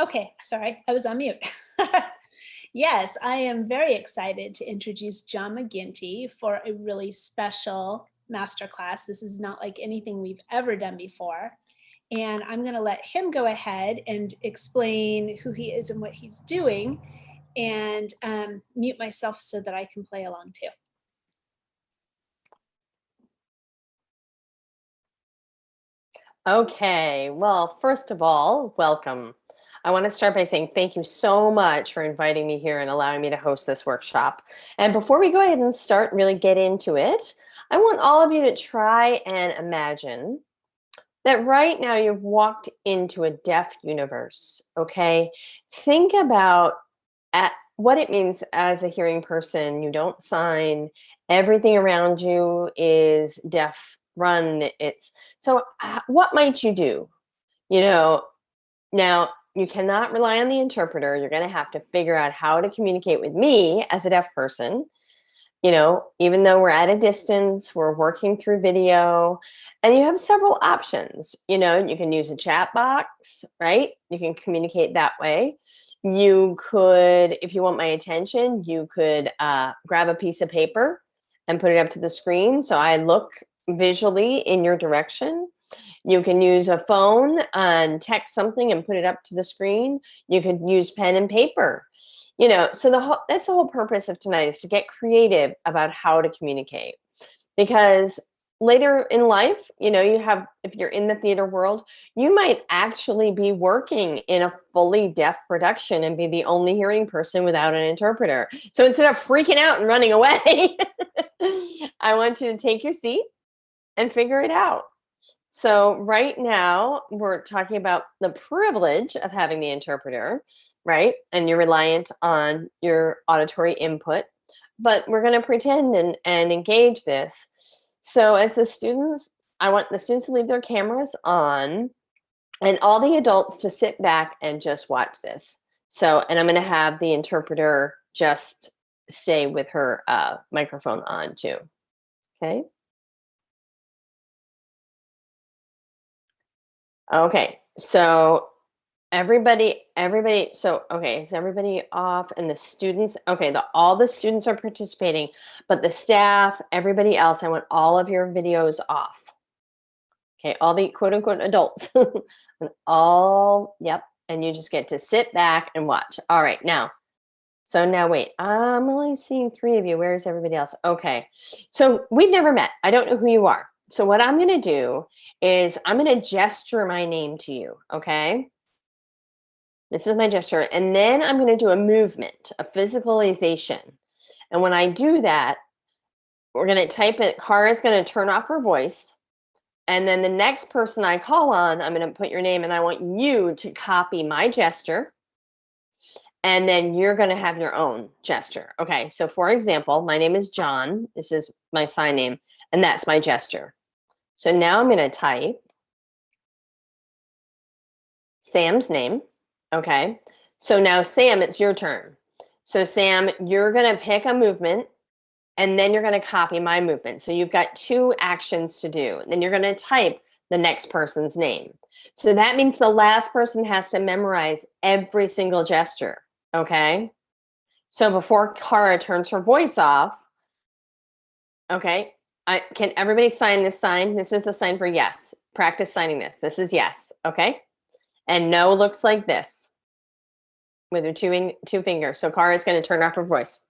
Okay, sorry, I was on mute. Yes, I am very excited to introduce John McGinty for a really special masterclass. This is not like anything we've ever done before. And I'm going to let him go ahead and explain who he is and what he's doing, and mute myself so that I can play along too. Okay, well, first of all, welcome. I want to start by saying thank you so much for inviting me here and allowing me to host this workshop. And before we go ahead and start, really get into it, I want all of you to try and imagine that right now you've walked into a deaf universe, okay? Think about what it means as a hearing person. You don't sign, everything around you is deaf run. It's so what might you do? You know, now you cannot rely on the interpreter. You're going to have to figure out how to communicate with me as a deaf person. Even though we're at a distance, we're working through video, and you have several options. You can use a chat box, right? You can communicate that way. You could, if you want my attention, you could grab a piece of paper and put it up to the screen so I look visually in your direction. You can use a phone and text something and put it up to the screen. You could use pen and paper. So that's the whole purpose of tonight, is to get creative about how to communicate. Because later in life, if you're in the theater world, you might actually be working in a fully deaf production and be the only hearing person without an interpreter. So instead of freaking out and running away, I want you to take your seat and figure it out. So right now we're talking about the privilege of having the interpreter, right? And you're reliant on your auditory input, but we're going to pretend and engage this. So as the students, I want the students to leave their cameras on and all the adults to sit back and just watch this. So, and I'm going to have the interpreter just stay with her microphone on too. Okay. Okay, so everybody, so okay, is everybody off? And the students, okay, all the students are participating, but the staff, everybody else, I want all of your videos off. Okay, all the quote unquote adults. And yep, and you just get to sit back and watch. All right, so now wait, I'm only seeing 3 of you. Where's everybody else? Okay, so we've never met. I don't know who you are. So what I'm going to do is I'm going to gesture my name to you, okay? This is my gesture. And then I'm going to do a movement, a physicalization. And when I do that, we're going to type it. Kara's going to turn off her voice. And then the next person I call on, I'm going to put your name, and I want you to copy my gesture. And then you're going to have your own gesture. Okay, so for example, my name is John. This is my sign name, and that's my gesture. So now I'm going to type Sam's name. Okay, so now Sam, it's your turn. So Sam, you're going to pick a movement, and then you're going to copy my movement. So you've got 2 actions to do. Then you're going to type the next person's name. So that means the last person has to memorize every single gesture. Okay, so before Kara turns her voice off, okay, can everybody sign this sign? This is the sign for yes. Practice signing this. This is yes, okay? And no looks like this with her two fingers. So Kara is going to turn off her voice.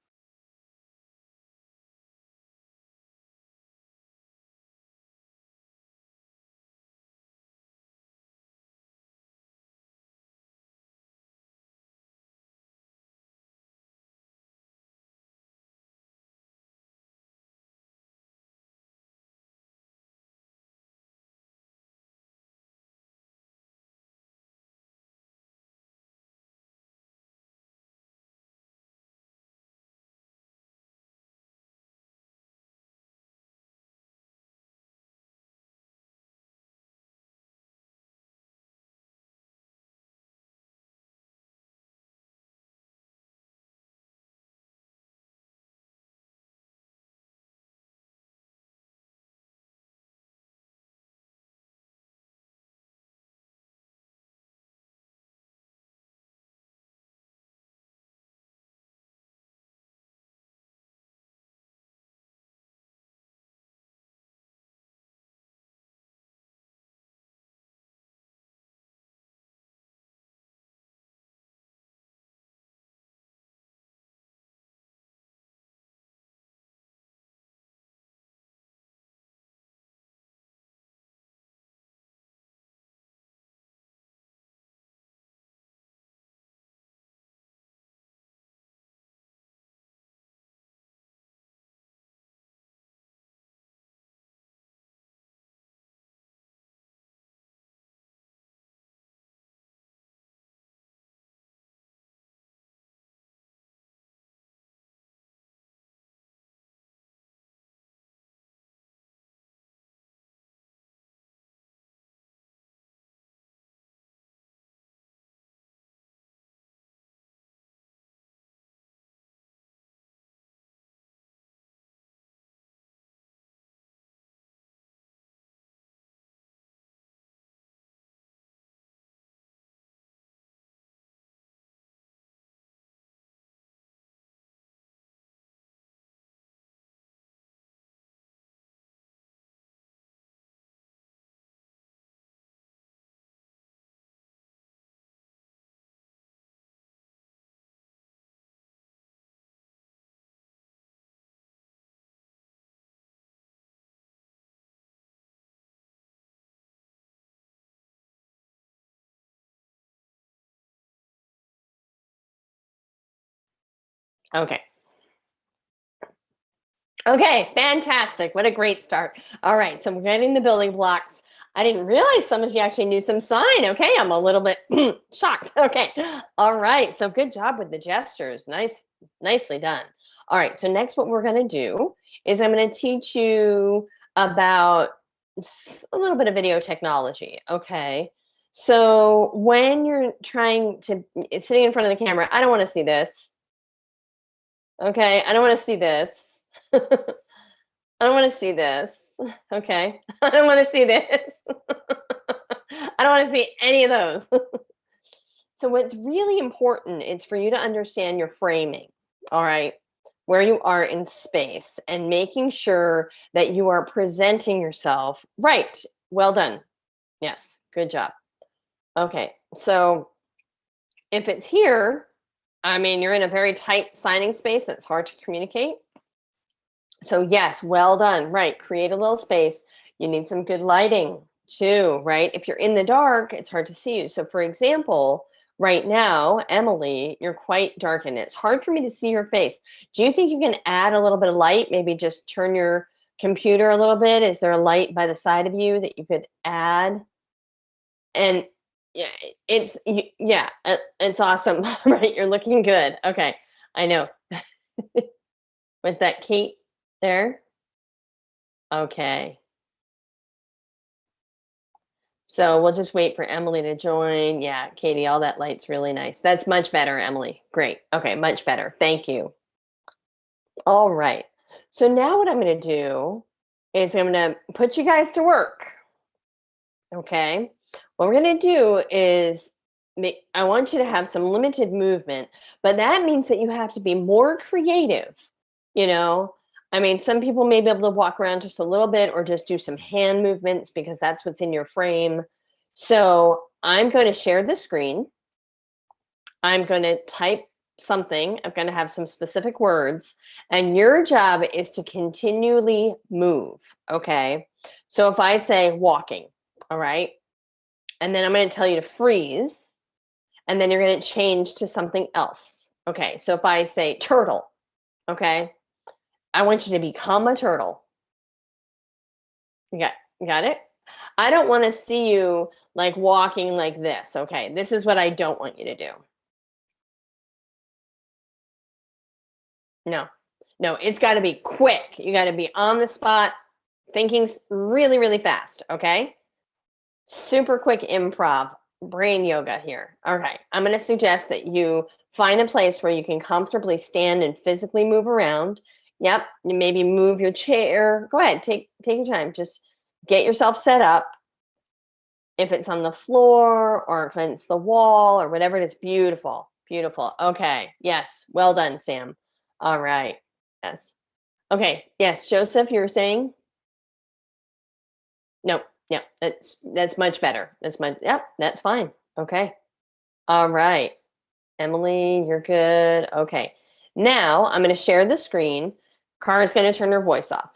Okay. Okay, fantastic. What a great start. All right, so we're getting the building blocks. I didn't realize some of you actually knew some sign. Okay, I'm a little bit shocked. Okay. All right. So good job with the gestures. Nicely done. All right. So next what we're going to do is I'm going to teach you about a little bit of video technology. Okay. So when you're trying to sitting in front of the camera, I don't want to see this. Okay, I don't want to see this. I don't want to see this. Okay. I don't want to see this. I don't want to see any of those. So, what's really important is for you to understand your framing, all right, where you are in space and making sure that you are presenting yourself right. Well done. Yes. Good job. Okay. So, if it's here, I mean, you're in a very tight signing space. It's hard to communicate. So yes, well done. Right. Create a little space. You need some good lighting too, right? If you're in the dark, it's hard to see you. So for example, right now, Emily, you're quite darkened. It's hard for me to see your face. Do you think you can add a little bit of light? Maybe just turn your computer a little bit. Is there a light by the side of you that you could add? And yeah, it's awesome. Right. You're looking good. Okay. I know. Was that Kate there? Okay. So we'll just wait for Emily to join. Yeah, Katie, all that light's really nice. That's much better, Emily. Great. Okay, much better. Thank you. All right. So now what I'm going to do is I'm going to put you guys to work. Okay. What we're going to do is I want you to have some limited movement, but that means that you have to be more creative. You know, I mean, some people may be able to walk around just a little bit or just do some hand movements because that's what's in your frame. So I'm going to share the screen. I'm going to type something. I'm going to have some specific words, and your job is to continually move. Okay. So if I say walking, all right, and then I'm going to tell you to freeze, and then you're going to change to something else. Okay. So if I say turtle, okay, I want you to become a turtle. You got it? I don't want to see you like walking like this. Okay. This is what I don't want you to do. No. No, it's got to be quick. You got to be on the spot, thinking really, really fast. Okay. Super quick improv, brain yoga here. Okay. I'm going to suggest that you find a place where you can comfortably stand and physically move around. Yep. You maybe move your chair. Go ahead. Take your time. Just get yourself set up. If it's on the floor or if it's the wall or whatever it is, beautiful. Beautiful. Okay. Yes. Well done, Sam. All right. Yes. Okay. Yes, Joseph, you were saying? No. Yeah, that's much better. That's much. Yep, that's fine. Okay. All right. Emily, you're good. Okay. Now I'm going to share the screen. Cara's going to turn her voice off.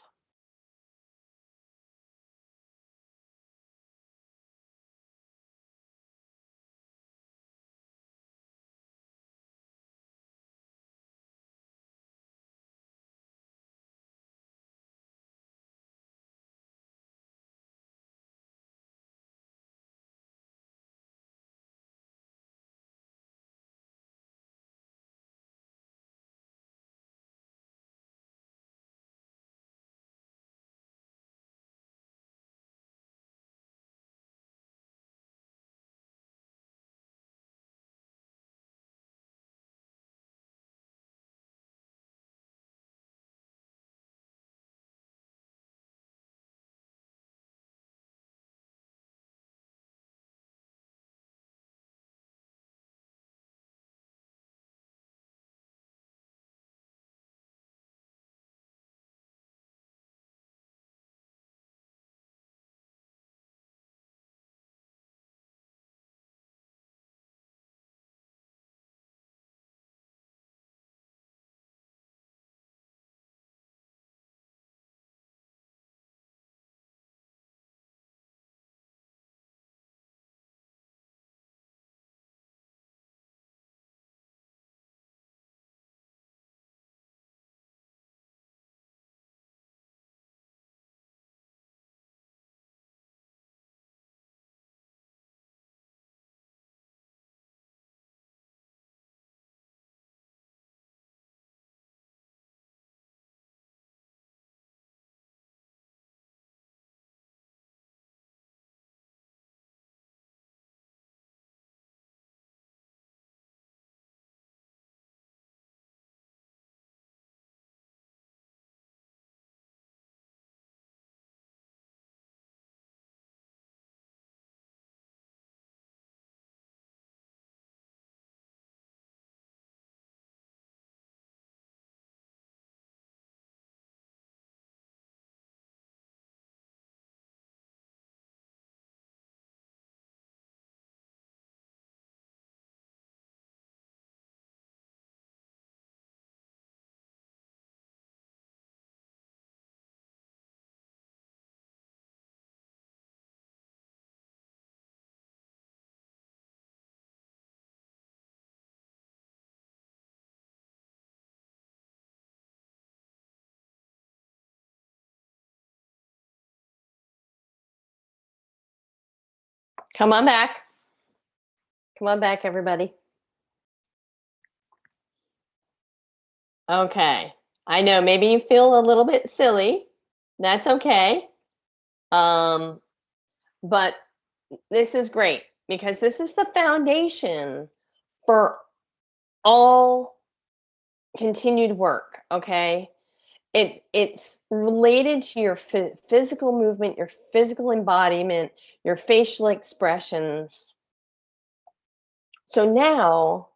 Come on back. Come on back, everybody. Okay. I know maybe you feel a little bit silly. That's okay. But this is great because this is the foundation for all continued work, okay? It's related to your physical movement, your physical embodiment, your facial expressions. So now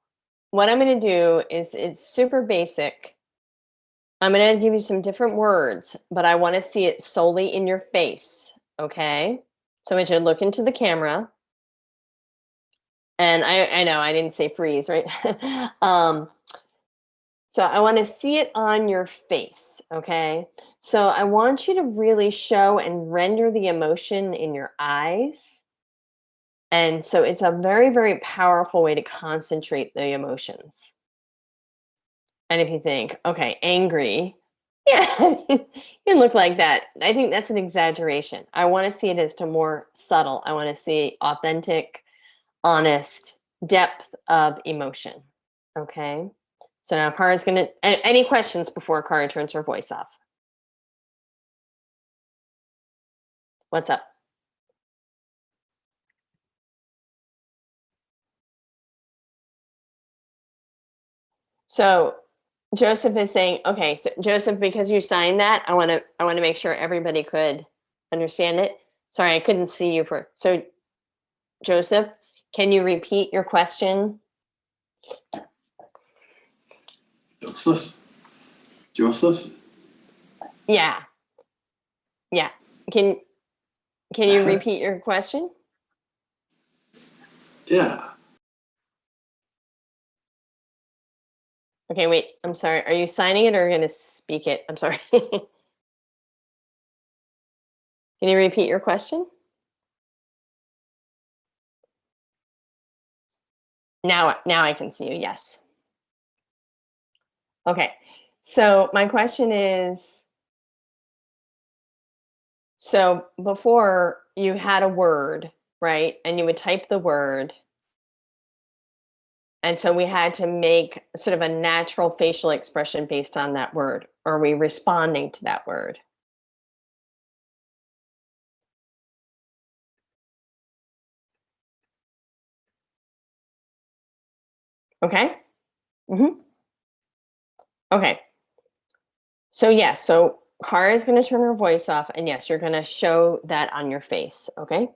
what I'm going to do is it's super basic. I'm going to give you some different words, but I want to see it solely in your face, okay? So I want you to look into the camera. And I know I didn't say freeze, right? So I want to see it on your face, okay? So I want you to really show and render the emotion in your eyes. And so it's a very, very powerful way to concentrate the emotions. And if you think, okay, angry, yeah, you look like that. I think that's an exaggeration. I want to see it as to more subtle. I want to see authentic, honest depth of emotion. Okay. So now Kara's going to, any questions before Kara turns her voice off? What's up? So Joseph is saying, okay, so Joseph, because you signed that, I want to make sure everybody could understand it. Sorry, I couldn't see you so Joseph, can you repeat your question? Joseph? Joseph? Yeah. Yeah. Can you repeat your question? Yeah. Okay, wait. I'm sorry. Are you signing it or going to speak it? I'm sorry. Can you repeat your question? Now I can see you. Yes. Okay. So my question is, so before you had a word, right? And you would type the word. And so we had to make sort of a natural facial expression based on that word. Are we responding to that word? Okay. Okay. So yes, so Kara is going to turn her voice off, and yes, you're going to show that on your face. Okay.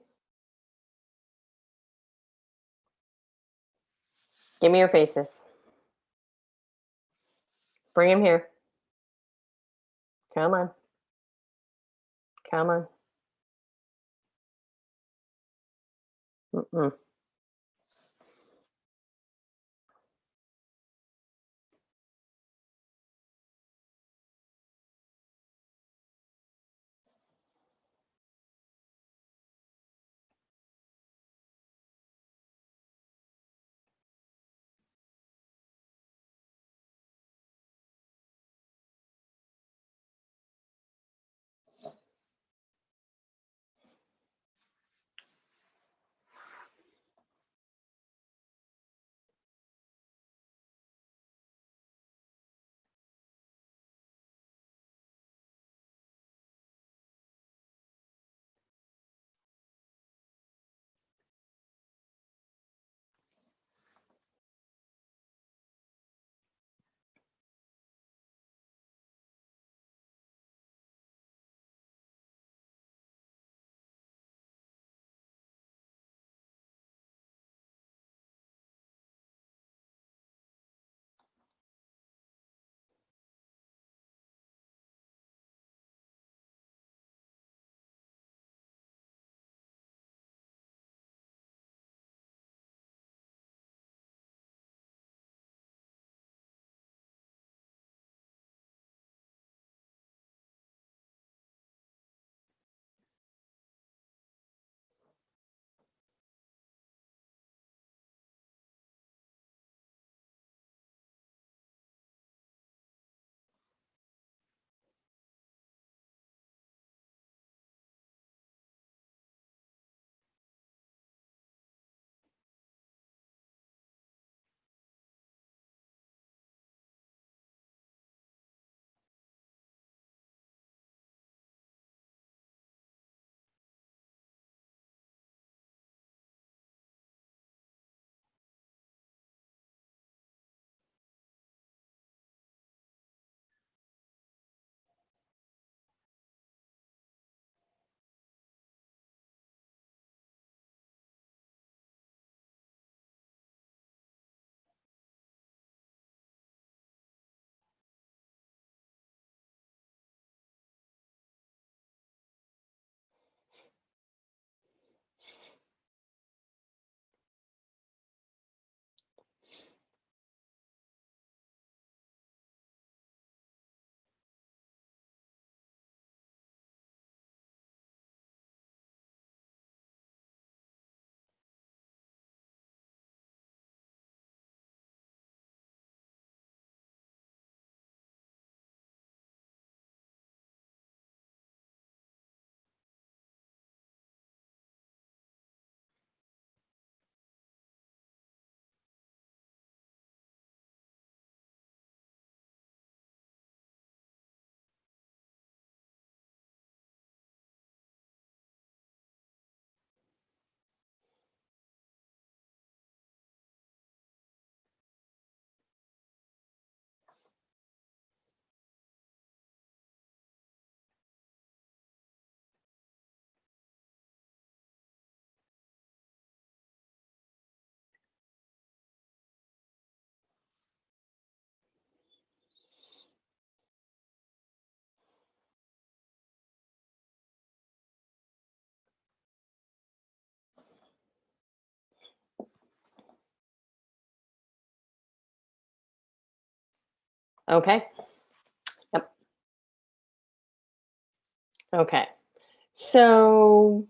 Give me your faces. Bring him here. Come on. Come on. Mm-mm. Okay. Yep. Okay. So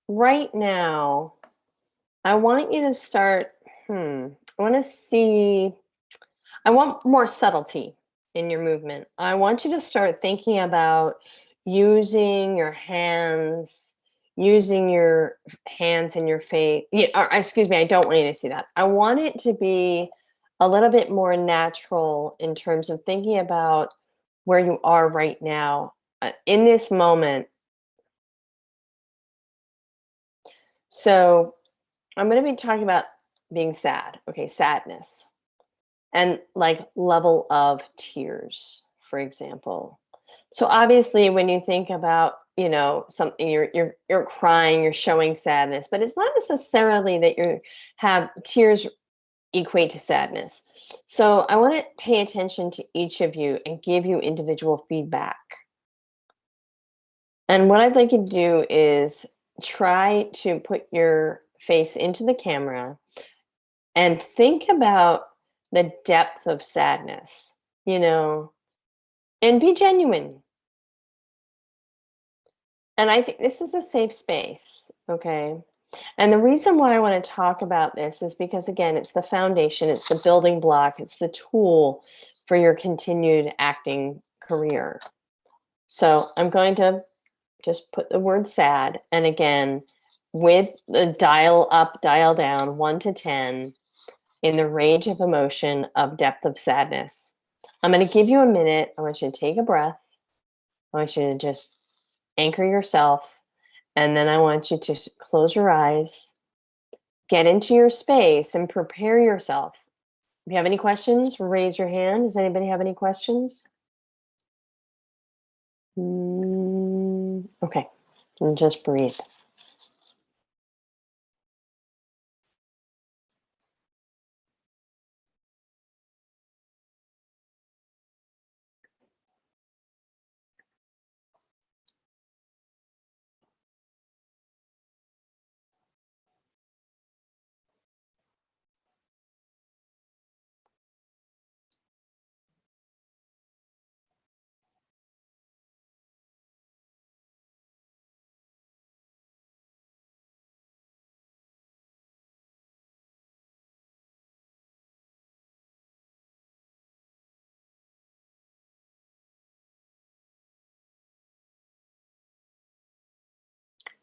right now, I want you to start, I want to see, I want more subtlety in your movement. I want you to start thinking about using your hands, using your hands in your face. Yeah, or, excuse me, I don't want you to see that. I want it to be a little bit more natural in terms of thinking about where you are right now in this moment. So I'm going to be talking about being sad. Okay, sadness. And like level of tears, for example. So obviously when you think about, something you're crying, you're showing sadness, but it's not necessarily that you have tears equate to sadness. So I want to pay attention to each of you and give you individual feedback. And what I'd like you to do is try to put your face into the camera and think about the depth of sadness, you know, and be genuine. And I think this is a safe space, okay? And the reason why I want to talk about this is because, again, it's the foundation, it's the building block, it's the tool for your continued acting career. So I'm going to just put the word sad. And again, with the dial up, dial down, 1 to 10, in the range of emotion of depth of sadness. I'm going to give you a minute. I want you to take a breath. I want you to just anchor yourself. And then I want you to close your eyes, get into your space, and prepare yourself. If you have any questions, raise your hand. Does anybody have any questions? Okay, and just breathe.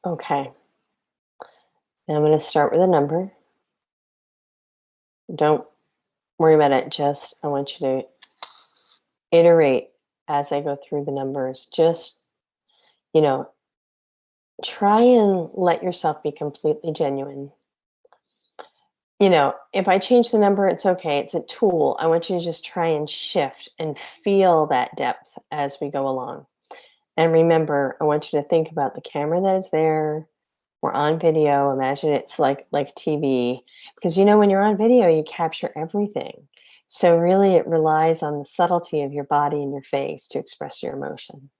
Okay, now I'm going to start with a number. Don't worry about it. Just, I want you to iterate as I go through the numbers. Just, you know, try and let yourself be completely genuine. If I change the number, it's okay. It's a tool. I want you to just try and shift and feel that depth as we go along. And remember, I want you to think about the camera that is there. We're on video. Imagine it's like TV. Because when you're on video, you capture everything. So really it relies on the subtlety of your body and your face to express your emotion.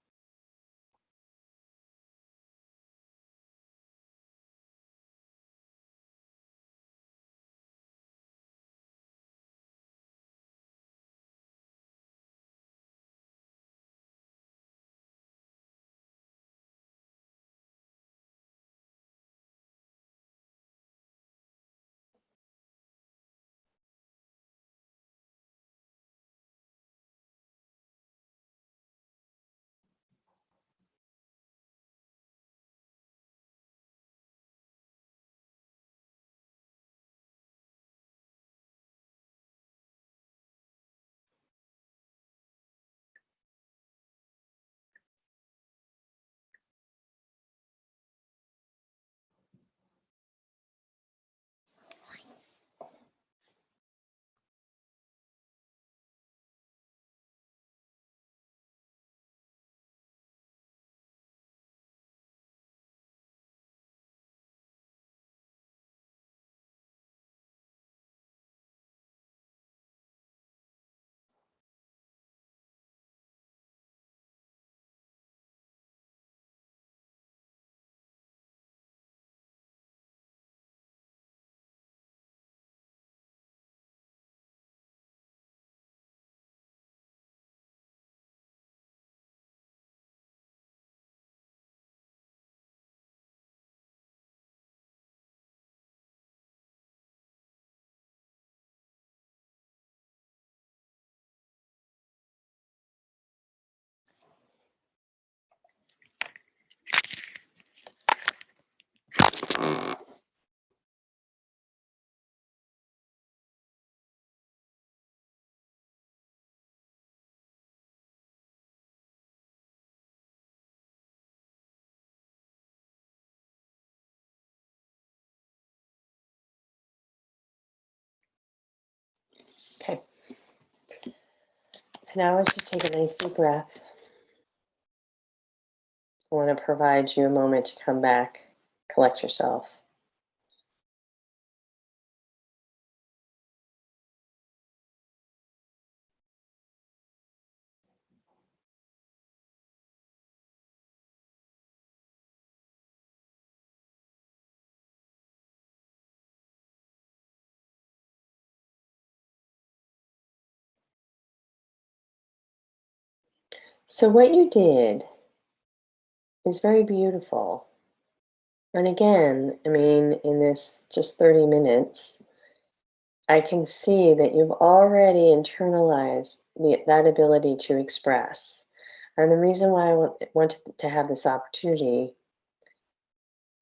Okay. So now as you take a nice deep breath, I want to provide you a moment to come back, collect yourself. So what you did is very beautiful. And again, I mean, in this just 30 minutes, I can see that you've already internalized that ability to express. And the reason why I wanted to have this opportunity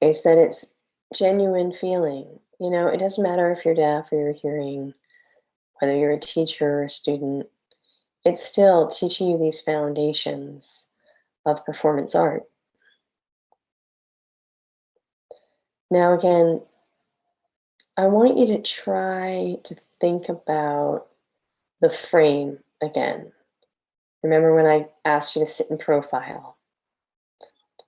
is that it's genuine feeling. You know, it doesn't matter if you're deaf or you're hearing, whether you're a teacher or a student, it's still teaching you these foundations of performance art. Now, again, I want you to try to think about the frame again. Remember when I asked you to sit in profile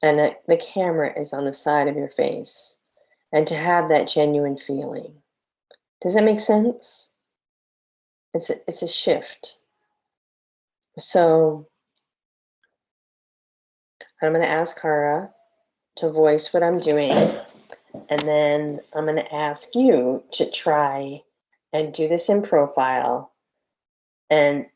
and the camera is on the side of your face and to have that genuine feeling. Does that make sense? It's a shift. So I'm going to ask Kara to voice what I'm doing, and then I'm going to ask you to try and do this in profile and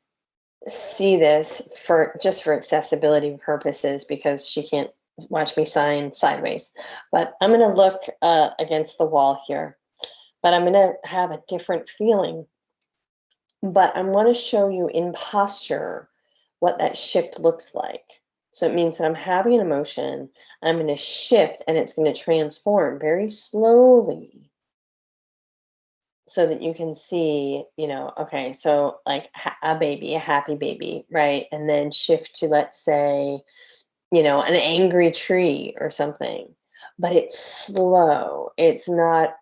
see this for just for accessibility purposes because she can't watch me sign sideways. But I'm going to look against the wall here, but I'm going to have a different feeling. But I want to show you in posture what that shift looks like. So it means that I'm having an emotion, I'm going to shift, and it's going to transform very slowly so that you can see, you know, okay, so like a baby, a happy baby, right? And then shift to, let's say, you know, an angry tree or something. But it's slow. It's not,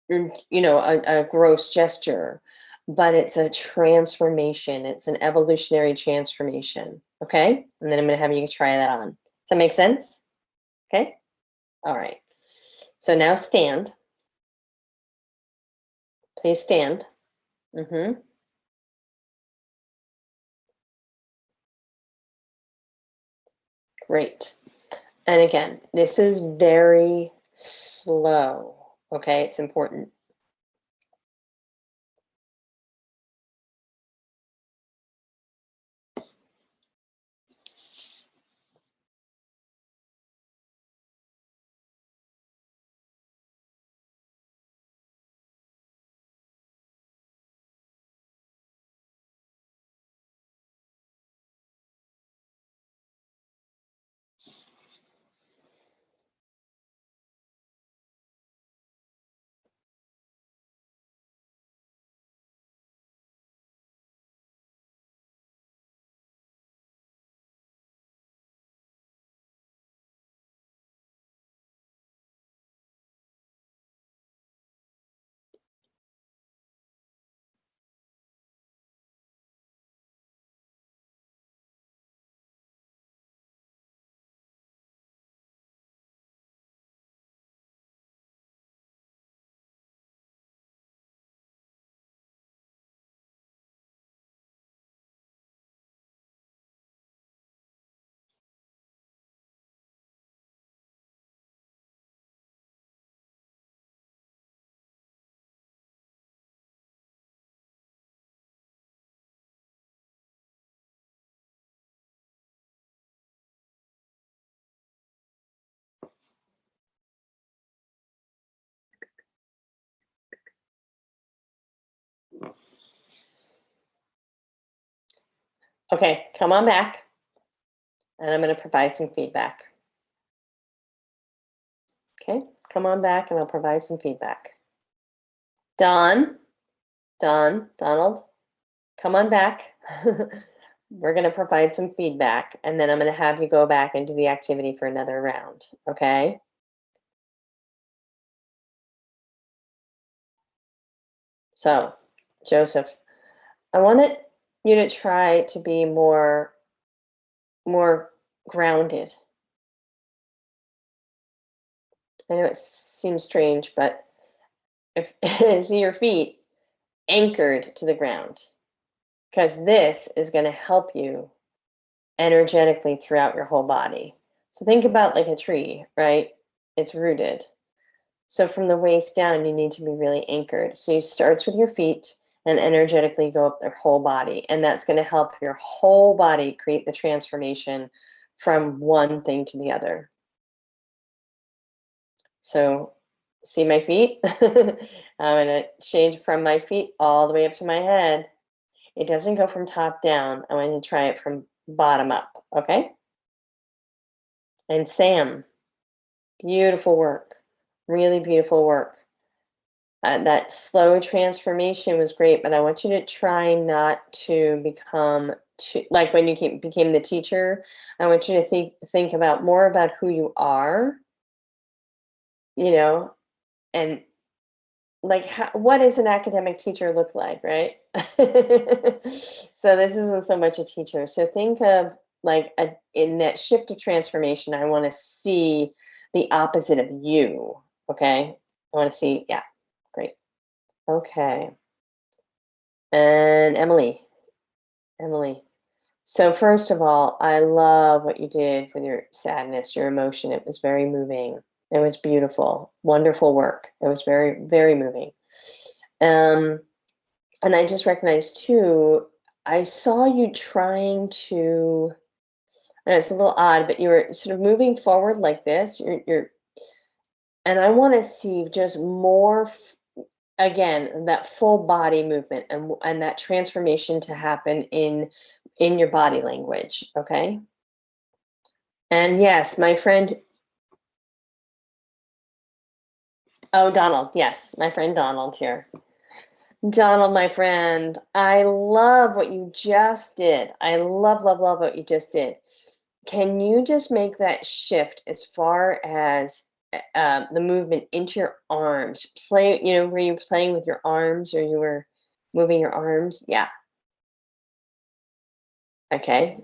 you know, a gross gesture, but it's a transformation. It's an evolutionary transformation. Okay. And then I'm going to have you try that on. Does that make sense? Okay. All right. So now stand. Please stand. Great. And again, this is very slow. Okay. It's important. Okay. Come on back. And I'm going to provide some feedback. Okay. Come on back and I'll provide some feedback. Donald, come on back. We're going to provide some feedback, and then I'm going to have you go back and do the activity for another round, okay? So, Joseph, I want you to try to be more grounded. I know it seems strange, but if see your feet anchored to the ground, because this is going to help you energetically throughout your whole body. So think about like a tree, right? It's rooted. So from the waist down, you need to be really anchored. So you starts with your feet and energetically go up their whole body. And that's going to help your whole body create the transformation from one thing to the other. So see my feet? I'm going to change from my feet all the way up to my head. It doesn't go from top down. I want you to try it from bottom up, okay? And Sam, beautiful work. Really beautiful work. That slow transformation was great, but I want you to try not to become too, like when you became the teacher, I want you to think about more about who you are, you know, and like what does an academic teacher look like, right? So this isn't so much a teacher. So think of like in that shift of transformation, I want to see the opposite of you, okay? I want to see, yeah, great. Okay. And Emily. So first of all, I love what you did with your sadness, your emotion. It was very moving. It was beautiful, wonderful work. It was very, very moving. And I just recognized too, I saw you trying to, and it's a little odd, but you were sort of moving forward like this. And I want to see just more again that full body movement and that transformation to happen in your body language, okay? And yes, my friend, oh, Donald, yes, my friend Donald here. Donald, my friend, I love what you just did. I love, love, love what you just did. Can you just make that shift as far as the movement into your arms? Play, were you playing with your arms or you were moving your arms? Yeah. Okay.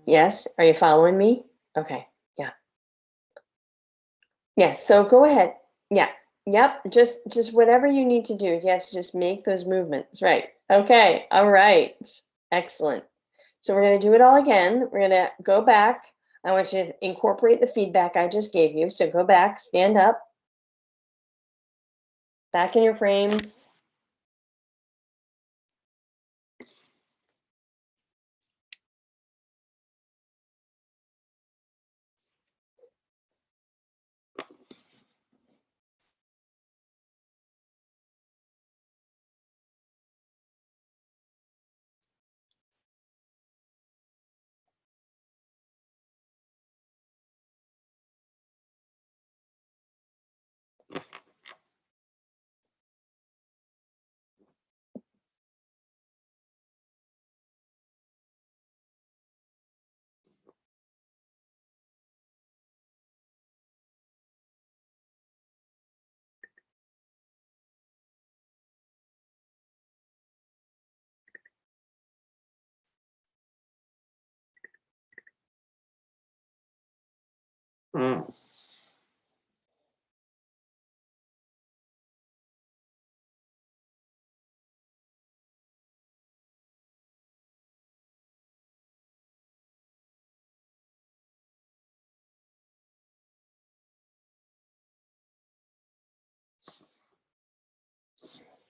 Yes. Are you following me? Okay. Yeah. Yes. So go ahead. Yeah. Yep. Just whatever you need to do. Yes. Just make those movements. Right. Okay. All right. Excellent. So we're going to do it all again. We're going to go back. I want you to incorporate the feedback I just gave you. So go back, stand up, back in your frames. Mm.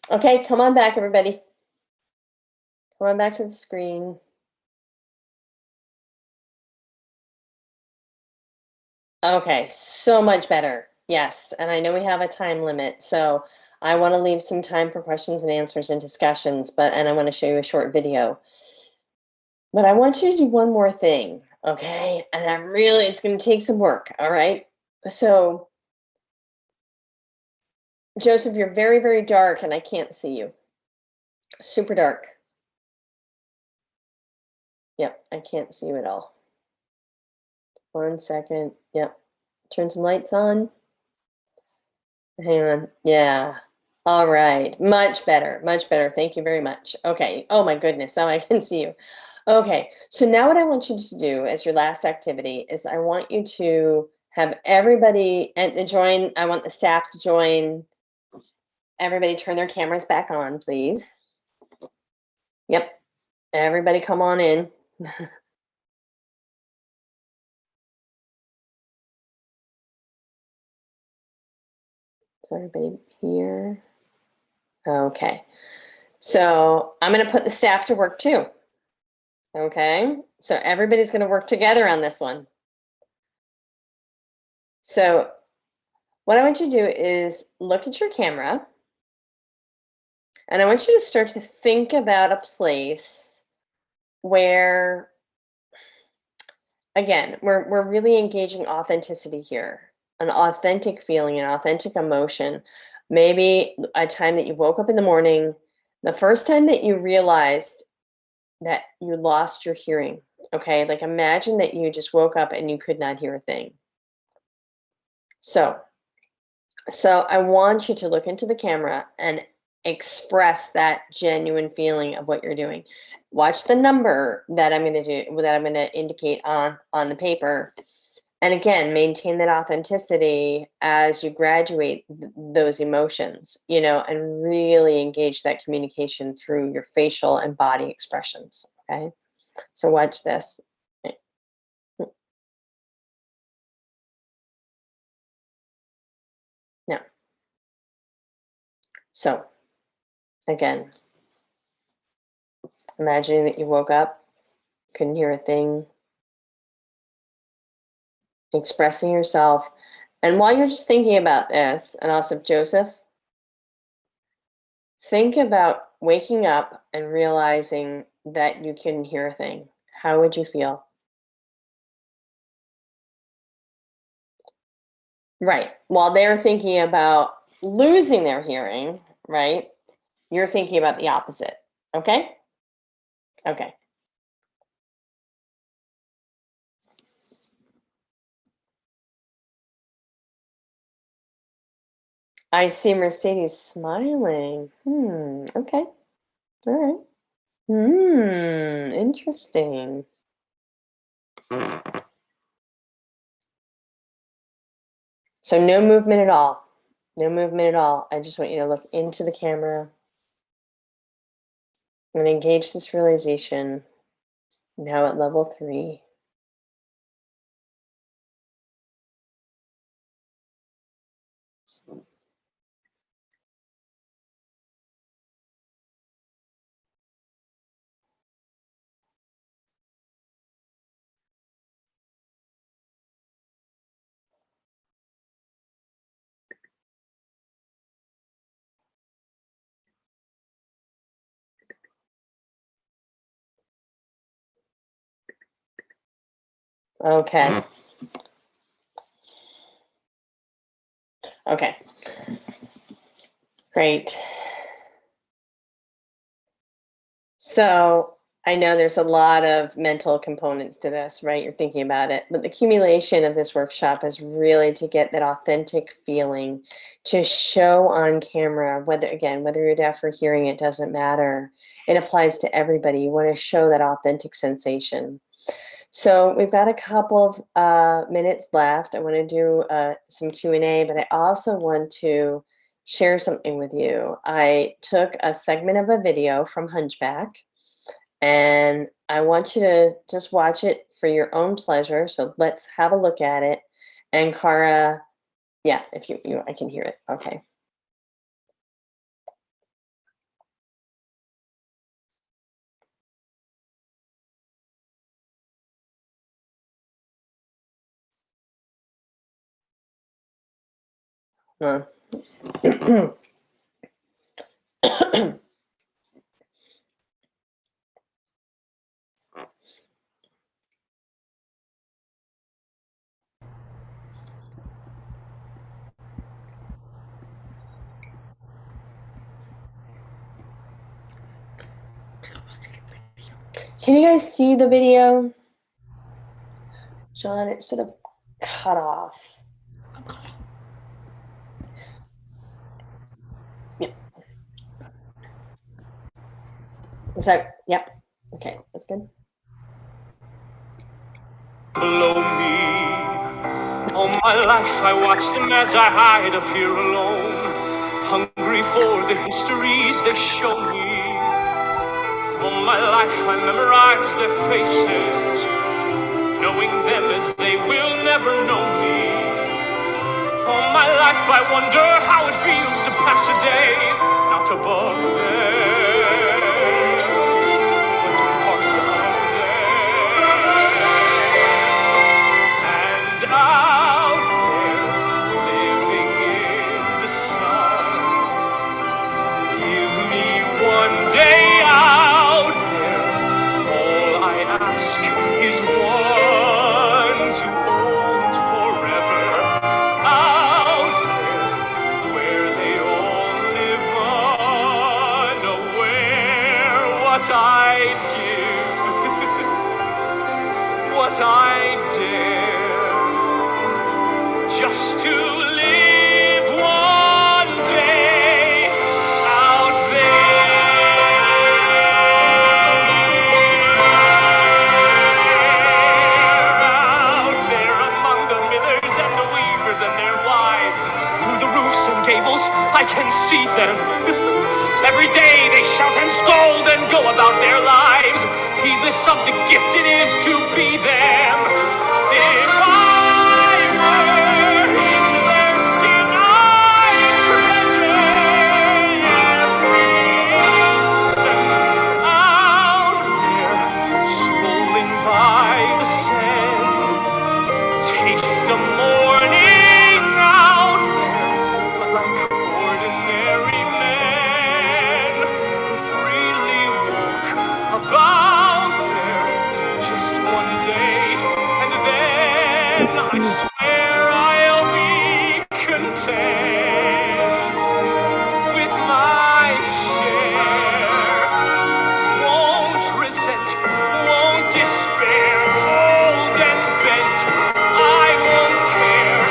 Okay, come on back, everybody. Come on back to the screen. Okay, so much better. Yes, and I know we have a time limit, so I want to leave some time for questions and answers and discussions, and I want to show you a short video. But I want you to do one more thing, okay? And it's going to take some work, all right? So, Joseph, you're very, very dark and I can't see you. Super dark. Yep, I can't see you at all. 1 second. Yep. Turn some lights on. Hang on. Yeah. All right, much better, much better. Thank you very much. Okay. Oh my goodness, now I can see you. Okay, so now what I want you to do as your last activity is I want you to have everybody and join. I want the staff to join. Everybody turn their cameras back on, please. Yep, everybody come on in. Is everybody here? Okay, so I'm going to put the staff to work too. Okay, so everybody's going to work together on this one. So what I want you to do is look at your camera, and I want you to start to think about a place where, again, we're really engaging authenticity here, an authentic feeling, an authentic emotion. Maybe a time that you woke up in the morning, the first time that you realized that you lost your hearing. Okay, like imagine that you just woke up and you could not hear a thing. So I want you to look into the camera and express that genuine feeling of what you're doing. Watch the number that I'm going to do, that I'm going to indicate on the paper. And again, maintain that authenticity as you graduate those emotions, you know, and really engage that communication through your facial and body expressions. Okay. So watch this. Now, so again, imagining that you woke up, couldn't hear a thing, expressing yourself. And while you're just thinking about this, and also Joseph, think about waking up and realizing that you couldn't hear a thing. How would you feel? Right. While they're thinking about losing their hearing, right? You're thinking about the opposite. Okay? Okay. I see Mercedes smiling. Okay. All right. Interesting. So no movement at all. No movement at all. I just want you to look into the camera and engage this realization now at level 3. Okay. Okay. Great. So I know there's a lot of mental components to this, right? You're thinking about it, but the accumulation of this workshop is really to get that authentic feeling to show on camera, whether you're deaf or hearing, it doesn't matter. It applies to everybody. You want to show that authentic sensation. So we've got a couple of minutes left. I want to do some Q&A, but I also want to share something with you. I took a segment of a video from Hunchback, and I want you to just watch it for your own pleasure. So let's have a look at it. And Cara, yeah, if you I can hear it. Okay. Can you guys see the video? John, it's sort of cut off. Yeah. Is that, yep. Okay, that's good. Below me, all my life I watch them as I hide up here alone, hungry for the histories they show me. All my life I memorize their faces, knowing them as they will never know me. All my life I wonder how it feels to pass a day not above them, but part of them. And out there, living in the sun, give me one day out there. All I ask is one to hold forever. Out there, where they all live unaware. What I'd give, what I'd dare, just to live one day out there among the millers and the weavers and their wives. Through the roofs and gables, I can see them. Every day they shout and scold and go about their lives, heedless of the gift it is to be them. If I were in their skin, I'd treasure every instant out there, strolling by the sand. Taste the morning out there, like ordinary men who freely walk about there. Just one day, and then I swear I'll be content with my share. Won't resent, won't despair, old and bent, I won't care.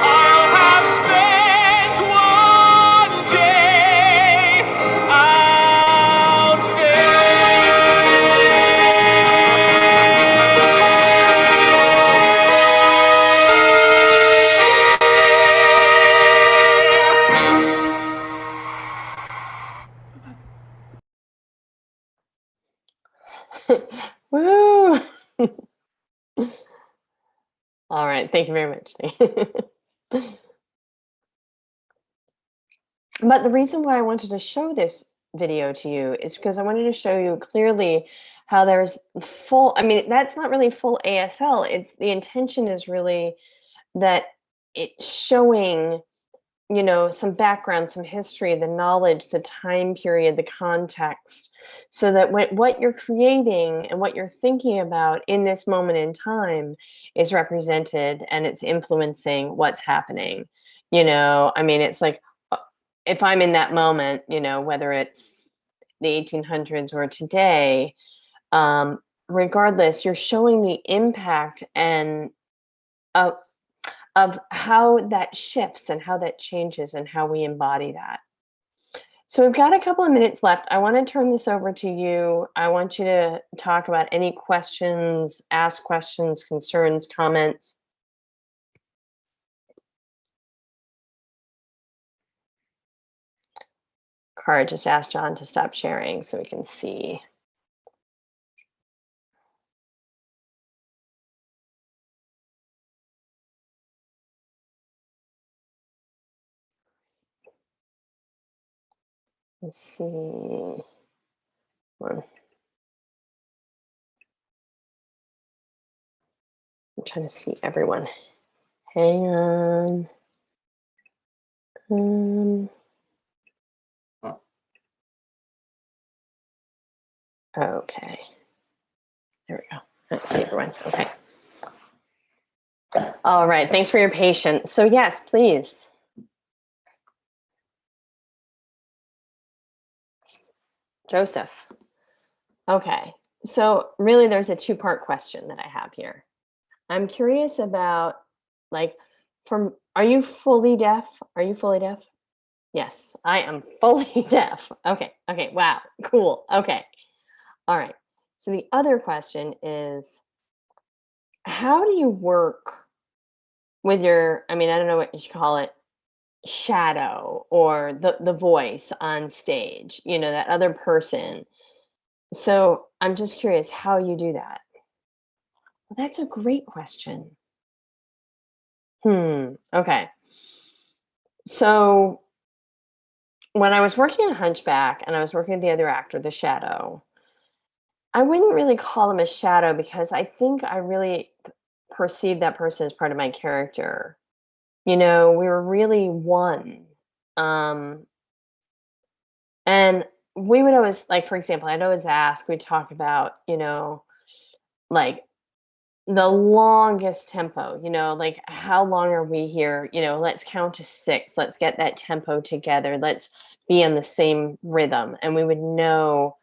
I'll have spent one day out Woo! All right, thank you very much. But the reason why I wanted to show this video to you is because I wanted to show you clearly how there's full, I mean, that's not really full ASL. It's the intention is really that it's showing, you know, some background, some history, the knowledge, the time period, the context, so that what you're creating and what you're thinking about in this moment in time is represented and it's influencing what's happening. You know, I mean, it's like, if I'm in that moment, you know, whether it's the 1800s or today, regardless, you're showing the impact and of how that shifts and how that changes and how we embody that. So we've got a couple of minutes left. I want to turn this over to you. I want you to talk about any questions, ask questions, concerns, comments. Cara just asked John to stop sharing so we can see. Let's see. I'm trying to see everyone. Hang on. Okay. There we go. Let's see everyone. Okay. All right. Thanks for your patience. So yes, please. Joseph. Okay. So really there's a two-part question that I have here. I'm curious about, like, are you fully deaf? Are you fully deaf? Yes, I am fully deaf. Okay. Okay. Wow. Cool. Okay. All right. So the other question is, how do you work with your, I mean, I don't know what you should call it, shadow or the voice on stage, that other person. So I'm just curious how you do that. Well, that's a great question. Okay. So when I was working on Hunchback and I was working with the other actor, the shadow, I wouldn't really call him a shadow because I think I really perceived that person as part of my character. We were really one. Um, and we would always, like, for example, I'd always ask, we'd talk about, like the longest tempo, like how long are we here? Let's count to six. Let's get that tempo together. Let's be on the same rhythm. And we would know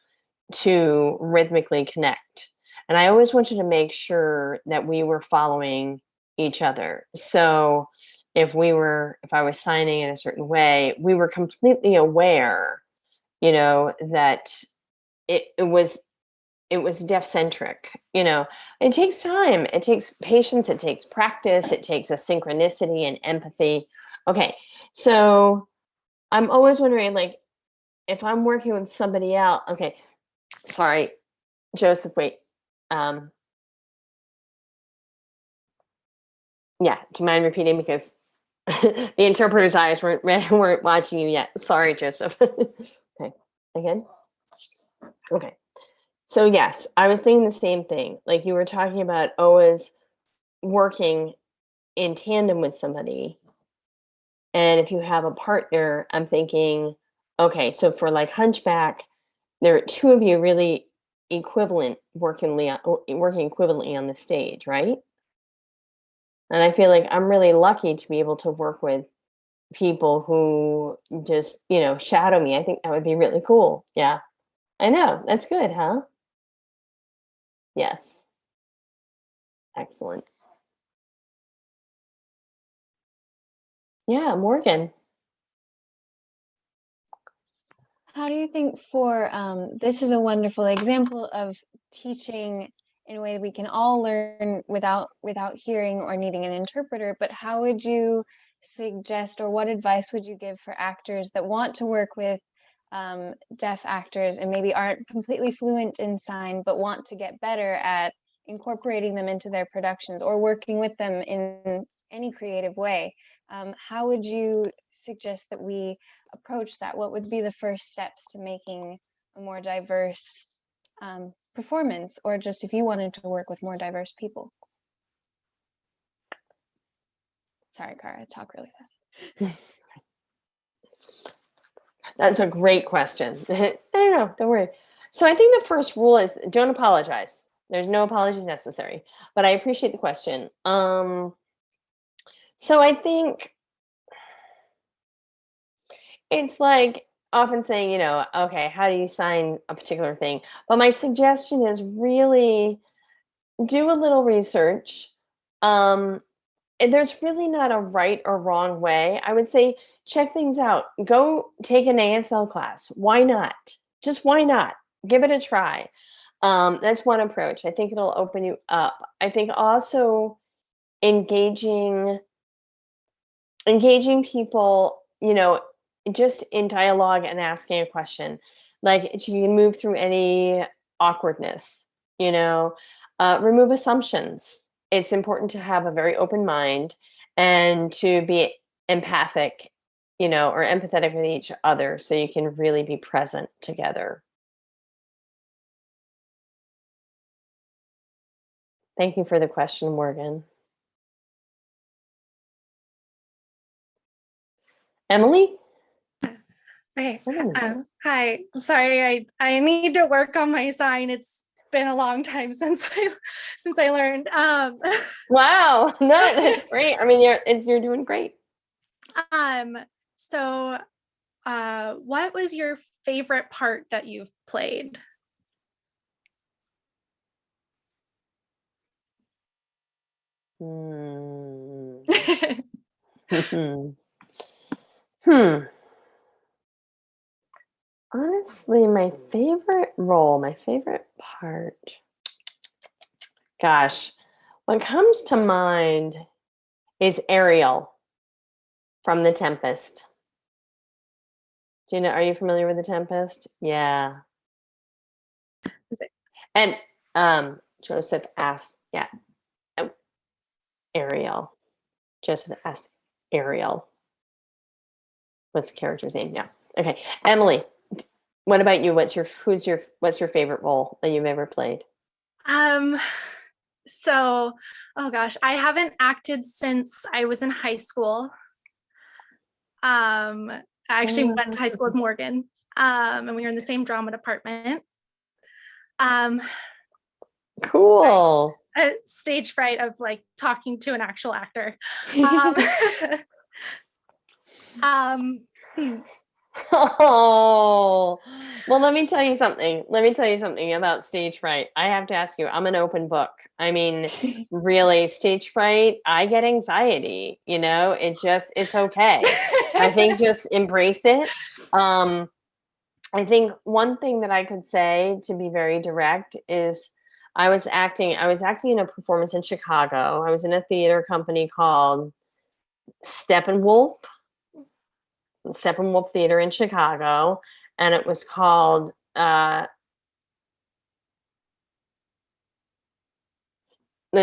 to rhythmically connect. And I always wanted to make sure that we were following each other. So if I was signing in a certain way, we were completely aware, that it was deaf centric. It takes time, it takes patience, it takes practice, it takes a synchronicity and empathy. Okay, so I'm always wondering, like, if I'm working with somebody else. Okay, sorry, Joseph, wait. Um, yeah, do you mind repeating, because the interpreter's eyes weren't watching you yet. Sorry, Joseph. Okay, again. Okay. So yes, I was thinking the same thing. Like you were talking about always working in tandem with somebody. And if you have a partner, I'm thinking, okay, so for like Hunchback, there are two of you really working equivalently on the stage, right? And I feel like I'm really lucky to be able to work with people who just, shadow me. I think that would be really cool. Yeah. I know. That's good, huh? Yes. Excellent. Yeah, Morgan. How do you think this is a wonderful example of teaching in a way we can all learn without hearing or needing an interpreter, but how would you suggest, or what advice would you give for actors that want to work with deaf actors and maybe aren't completely fluent in sign, but want to get better at incorporating them into their productions or working with them in any creative way? How would you suggest that we approach that? What would be the first steps to making a more diverse performance, or just if you wanted to work with more diverse people? Sorry, Cara, I talk really fast. That's a great question. I don't know. Don't worry. So I think the first rule is don't apologize. There's no apologies necessary. But I appreciate the question. So I think it's like often saying, okay, how do you sign a particular thing? But my suggestion is really do a little research. And there's really not a right or wrong way. I would say check things out. Go take an ASL class. Why not? Just why not? Give it a try. That's one approach. I think it'll open you up. I think also engaging people, just in dialogue and asking a question. Like if you can move through any awkwardness, remove assumptions. It's important to have a very open mind and to be empathic, or empathetic with each other so you can really be present together. Thank you for the question, Morgan. Emily? Okay. Oh. Hi. Sorry, I need to work on my sign. It's been a long time since I learned. Wow. No, that's great. I mean, you're doing great. So what was your favorite part that you've played? Hmm. Honestly, my favorite role, my favorite part, gosh, what comes to mind is Ariel from The Tempest. Do you know, are you familiar with The Tempest? Yeah. Is it- And Joseph asked, yeah, oh, Ariel. Joseph asked Ariel. What's the character's name? Yeah. Okay. Emily, what about you? What's your favorite role that you've ever played? Um, so, oh gosh, I haven't acted since I was in high school. I actually went to high school with Morgan, and we were in the same drama department. Um, Cool. Stage fright of like talking to an actual actor. Hmm. Oh, well, let me tell you something. Let me tell you something about stage fright. I have to ask you, I'm an open book. I mean, really, stage fright, I get anxiety, it's okay. I think just embrace it. I think one thing that I could say, to be very direct, is I was acting in a performance in Chicago. I was in a theater company called Steppenwolf Steppenwolf Theater in Chicago, and it was called The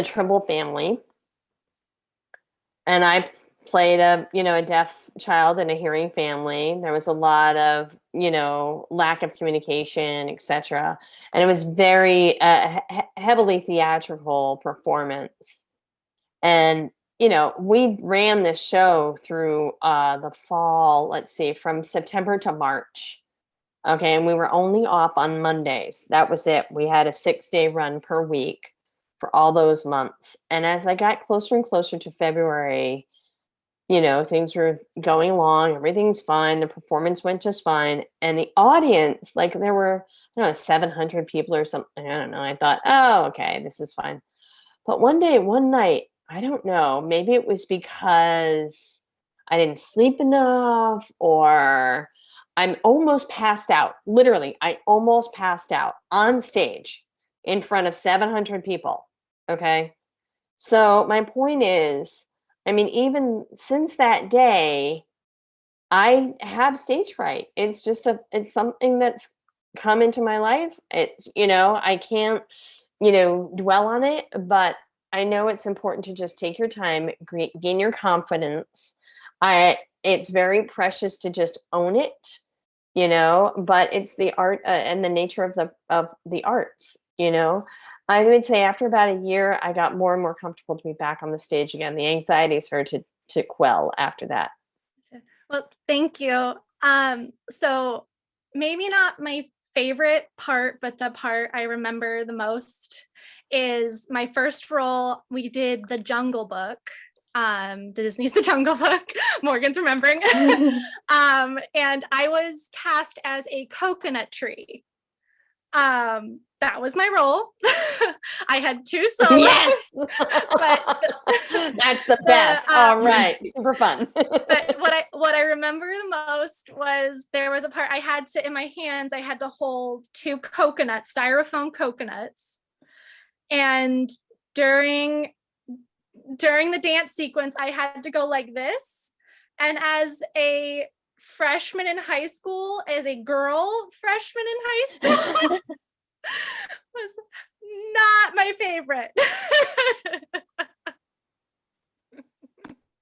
Trimble Family. And I played a deaf child in a hearing family. There was a lot of lack of communication, etc. And it was very heavily theatrical performance. And we ran this show through the fall, let's see, from September to March. Okay, and we were only off on Mondays. That was it. We had a 6-day run per week for all those months. And as I got closer and closer to February, things were going along, everything's fine. The performance went just fine. And the audience, like there were, 700 people or something. I don't know. I thought, oh, okay, this is fine. But one night, I don't know, maybe it was because I didn't sleep enough, or I'm almost passed out. Literally, I almost passed out on stage in front of 700 people. Okay. So my point is, I mean, even since that day, I have stage fright. It's something that's come into my life. I can't, dwell on it, but I know it's important to just take your time, gain your confidence. It's very precious to just own it, but it's the art and the nature of the arts, I would say after about a year, I got more and more comfortable to be back on the stage again. The anxiety started to quell after that. Well, thank you. So maybe not my favorite part, but the part I remember the most is my first role. We did The Jungle Book. The Disney's The Jungle Book. Morgan's remembering. And I was cast as a coconut tree. That was my role. I had 2 solos. Yes. But That's the best. All right. Super fun. But what I remember the most was there was a part I had to, in my hands, I had to hold 2 coconuts, styrofoam coconuts. And during the dance sequence, I had to go like this. And as a freshman in high school, as a girl freshman in high school, was not my favorite.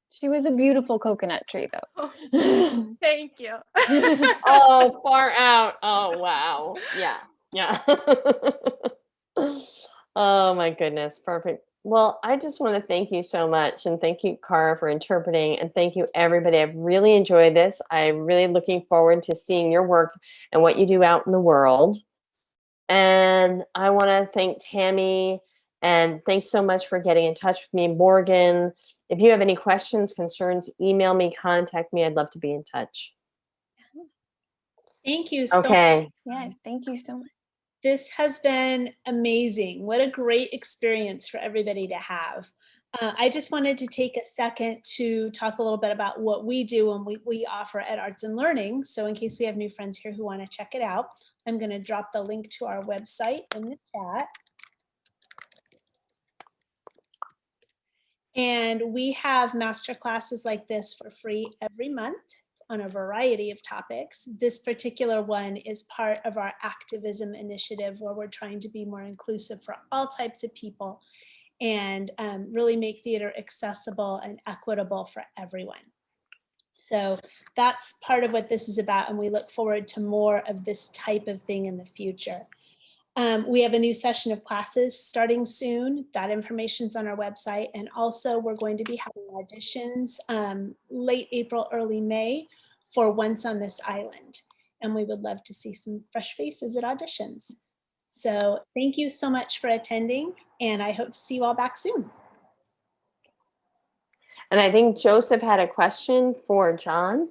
She was a beautiful coconut tree, though. Thank you. Oh, far out. Oh, wow. Yeah. Yeah. Oh, my goodness. Perfect. Well, I just want to thank you so much. And thank you, Cara, for interpreting. And thank you, everybody. I've really enjoyed this. I'm really looking forward to seeing your work and what you do out in the world. And I want to thank Tammy, and thanks so much for getting in touch with me, Morgan. If you have any questions, concerns, email me, contact me. I'd love to be in touch. Thank you so much. Okay. Yes, thank you so much. This has been amazing. What a great experience for everybody to have. I just wanted to take a second to talk a little bit about what we do and we offer at Arts and Learning. So in case we have new friends here who want to check it out, I'm going to drop the link to our website in the chat. And we have master classes like this for free every month on a variety of topics. This particular one is part of our activism initiative where we're trying to be more inclusive for all types of people and really make theater accessible and equitable for everyone. So that's part of what this is about, and we look forward to more of this type of thing in the future. We have a new session of classes starting soon. That information's on our website. And also we're going to be having auditions late April, early May for Once on This Island. And we would love to see some fresh faces at auditions. So thank you so much for attending, and I hope to see you all back soon. And I think Joseph had a question for John.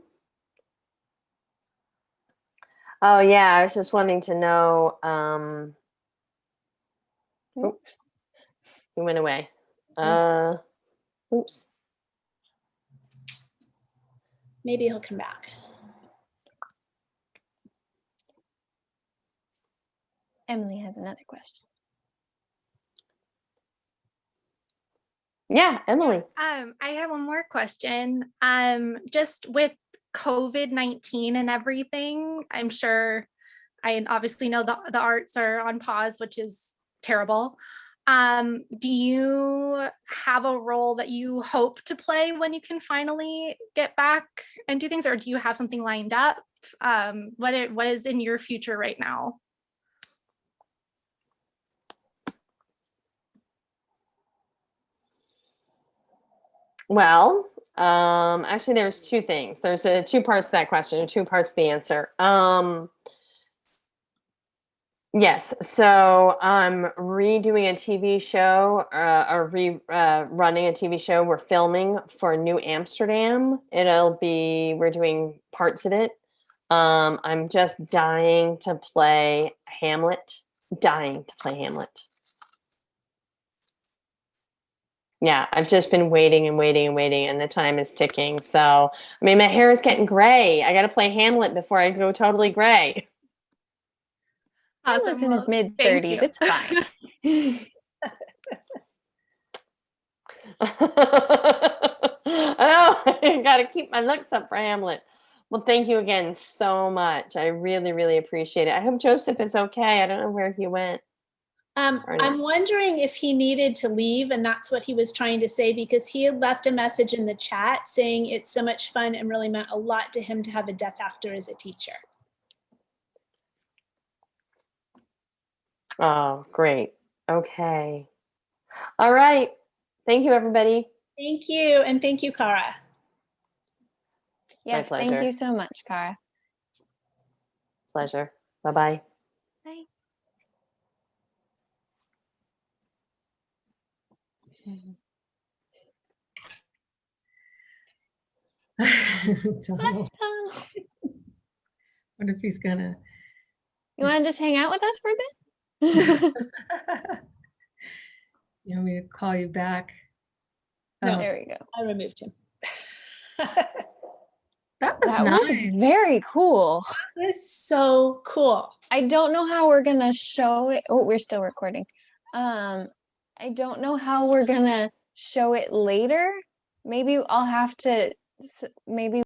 Oh yeah, I was just wanting to know. Oops, he went away. Oops. Maybe he'll come back. Emily has another question. Yeah, Emily. I have one more question. Just with COVID-19 and everything, I'm sure I obviously know the arts are on pause, which is terrible. Do you have a role that you hope to play when you can finally get back and do things, or do you have something lined up? What is in your future right now? Well, actually there's two things. There's two parts to that question, or two parts to the answer. Yes, so I'm redoing a TV show, or running a TV show. We're filming for New Amsterdam. We're doing parts of it. I'm just dying to play Hamlet. Dying to play Hamlet. Yeah, I've just been waiting and waiting and waiting, and the time is ticking. So, I mean, my hair is getting gray. I got to play Hamlet before I go totally gray. Hamlet's in his mid Thank 30s. you. It's fine. I know. I got to keep my looks up for Hamlet. Well, thank you again so much. I really, really appreciate it. I hope Joseph is okay. I don't know where he went. I'm wondering if he needed to leave, and that's what he was trying to say, because he had left a message in the chat saying it's so much fun and really meant a lot to him to have a deaf actor as a teacher. Oh, great. Okay. All right. Thank you, everybody. Thank you, and thank you, Cara. Yes, thank pleasure. you so much, Cara. Pleasure. Bye-bye. Bye. Donald. What if he's gonna? You want to just hang out with us for a bit? You want me to call you back? No, There we go. I removed him. That was That nice. was very cool. That is so cool. I don't know how we're gonna show it. Oh, we're still recording. I don't know how we're gonna show it later. Maybe I'll have to. Maybe